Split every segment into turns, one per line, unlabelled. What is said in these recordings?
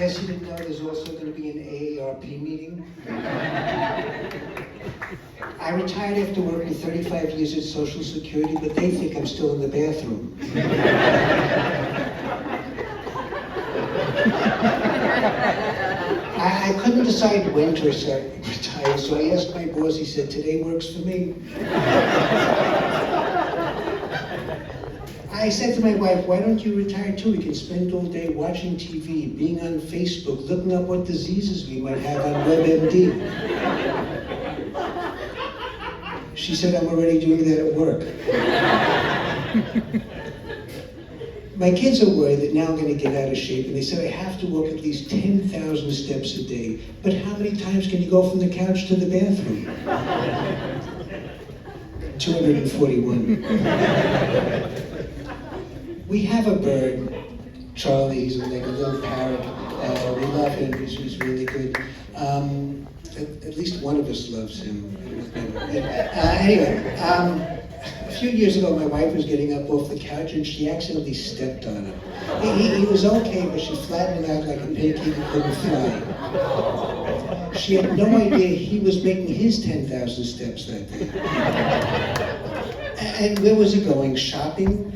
Guess you didn't know there's also going to be an AARP meeting? I retired after working 35 years at Social Security, but they think I'm still in the bathroom. I couldn't decide when to retire, so I asked my boss, he said, today works for me. I said to my wife, why don't you retire too? We can spend all day watching TV, being on Facebook, looking up what diseases we might have on WebMD. She said, I'm already doing that at work. My kids are worried that now I'm going to get out of shape, and they said I have to walk at least 10,000 steps a day. But how many times can you go from the couch to the bathroom? 241. We have a bird, Charlie. He's like a little parrot. We love him. He's really good. At least one of us loves him. Anyway. A few years ago, my wife was getting up off the couch and she accidentally stepped on him. He was okay, but she flattened him out like a pancake and couldn't fly. She had no idea he was making his 10,000 steps that day. And where was he going? Shopping?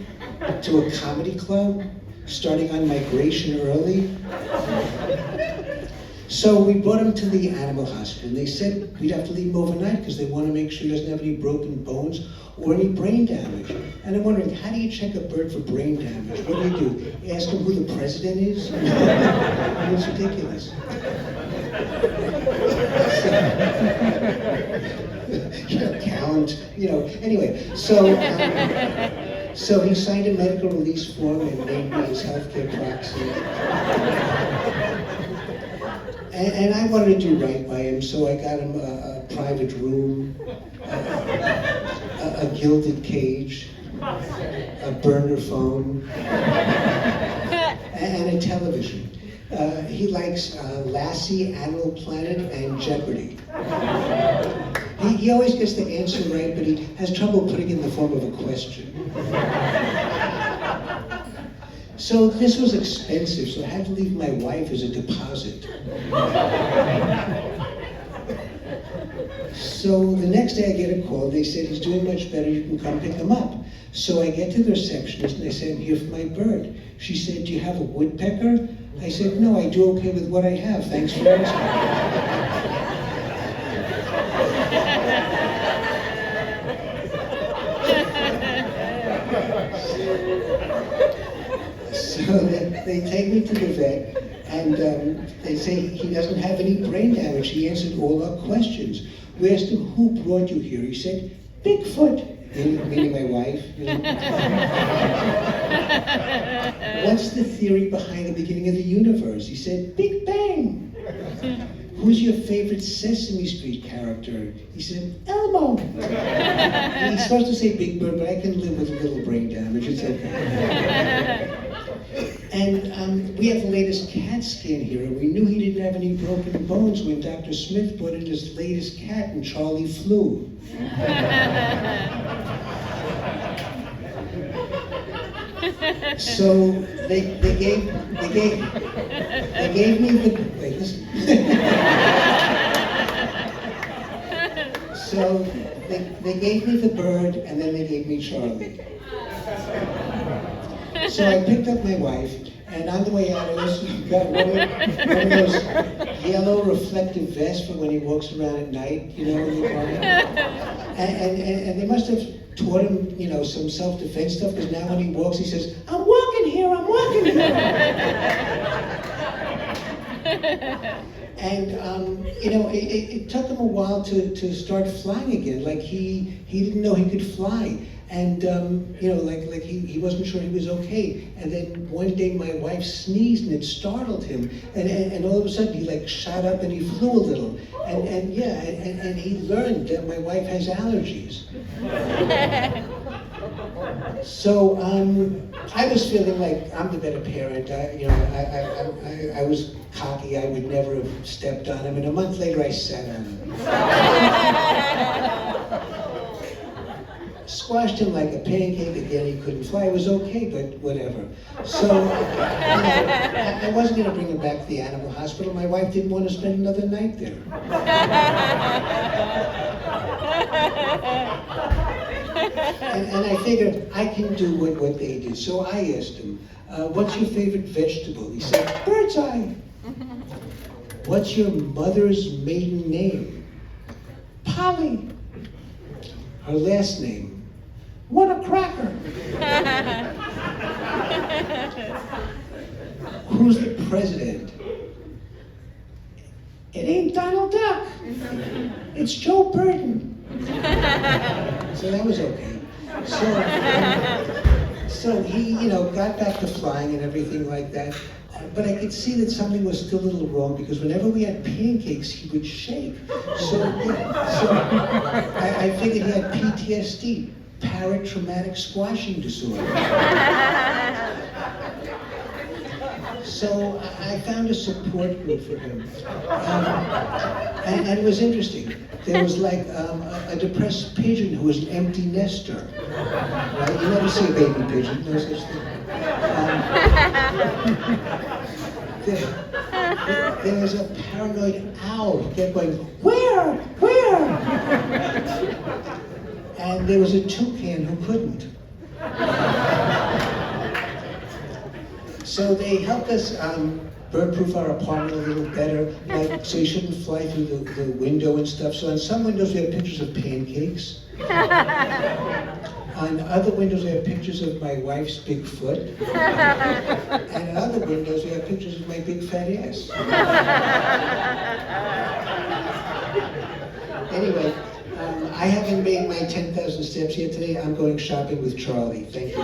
To a comedy club? Starting on Migration Early? So we brought him to the animal hospital, and they said we'd have to leave him overnight because they want to make sure he doesn't have any broken bones or any brain damage. And I'm wondering, how do you check a bird for brain damage? What do? You ask him who the president is? It's ridiculous. Count, anyway. So he signed a medical release form and made me his healthcare proxy. And I wanted to do right by him, so I got him a private room, a gilded cage, a burner phone, and a television. He likes Lassie, Animal Planet, and Jeopardy. He always gets the answer right, but he has trouble putting it in the form of a question. So this was expensive, so I had to leave my wife as a deposit. So the next day I get a call, they said, he's doing much better, you can come pick him up. So I get to the receptionist and I said, I'm here for my bird. She said, do you have a woodpecker? I said, no, I do okay with what I have, thanks for asking. So they take me to the vet, and they say he doesn't have any brain damage. He answered all our questions. We asked him, who brought you here? He said, Bigfoot, meaning my wife. What's the theory behind the beginning of the universe? He said, Big Bang. Who's your favorite Sesame Street character? He said, Elmo. He's supposed to say Big Bird, but I can live with a little brain damage. It's okay. And we have the latest CAT scan here, and we knew he didn't have any broken bones when Dr. Smith brought in his latest cat, and Charlie flew. So they gave me the, wait, listen. So they gave me the bird, and then they gave me Charlie. So I picked up my wife, and on the way out, I also got one of those yellow reflective vests for when he walks around at night, in the car. And they must have taught him, some self-defense stuff, because now when he walks, he says, I'm walking here, I'm walking here. And, it took him a while to start flying again. Like he didn't know he could fly. And, he wasn't sure he was okay. And then one day my wife sneezed and it startled him. And all of a sudden he shot up and he flew a little. And he learned that my wife has allergies. So I was feeling like I'm the better parent. I was cocky. I would never have stepped on him. And a month later I sat on him. Squashed him like a pancake. Again, he couldn't fly. It was okay, but whatever. So, I wasn't going to bring him back to the animal hospital. My wife didn't want to spend another night there. And I figured I can do what they did. So I asked him, what's your favorite vegetable? He said, bird's eye. What's your mother's maiden name? Polly. Her last name? What a cracker. Who's the president? It ain't Donald Duck. It's Joe Burton. So that was okay. So he, got back to flying and everything like that. But I could see that something was still a little wrong because whenever we had pancakes, he would shake. So I figured he had PTSD, parrot traumatic squashing disorder. So I found a support group for him. And it was interesting. There was like a depressed pigeon who was an empty nester. Right? You never see a baby pigeon, no such thing. There was a paranoid owl who kept going, where? And there was a toucan who couldn't. So they helped us bird-proof our apartment a little better, like so you shouldn't fly through the window and stuff. So on some windows we have pictures of pancakes. On other windows we have pictures of my wife's big foot. And on other windows we have pictures of my big fat ass. Anyway, I haven't made my 10,000 steps yet today. I'm going shopping with Charlie. Thank you.